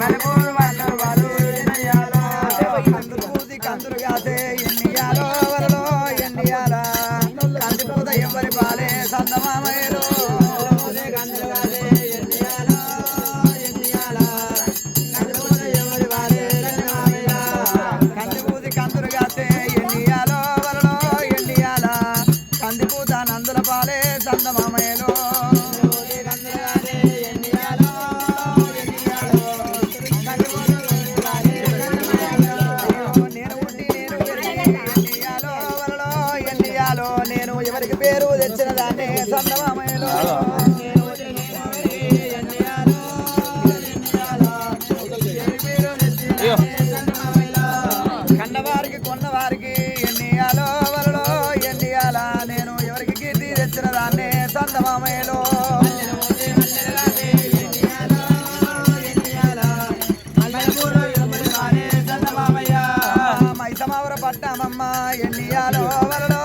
మలపూరు వాళ్ళు వాళ్ళు ఎన్నియాలో కందులు కాసే ఎన్నియాలో వరలో ఎన్నియాల కందిపూత ఎవరి పాలే సందమామయ్యలో కందులు కాసే ఎన్నియాలో ఎన్నియాల కందిపూత ఎవరి పాలే సందమామయ్య కందిపూతి కందులు కాసే ఎన్నియాలో వరలో ఎన్నియాల కందిపూత నందుల పాలే సందమామయ్యలో నేను ఎవరికి పేరు తెచ్చిన దాన్ని సందమామయ్యలో కన్నవారికి కొన్నవారికి ఎన్నియాలో వలలో ఎన్నియాల నేను ఎవరికి కీర్తి తెచ్చిన దాన్ని సందమామయ్యలో మైసమావర పట్టమమ్మ ఎన్నియాలో వలలో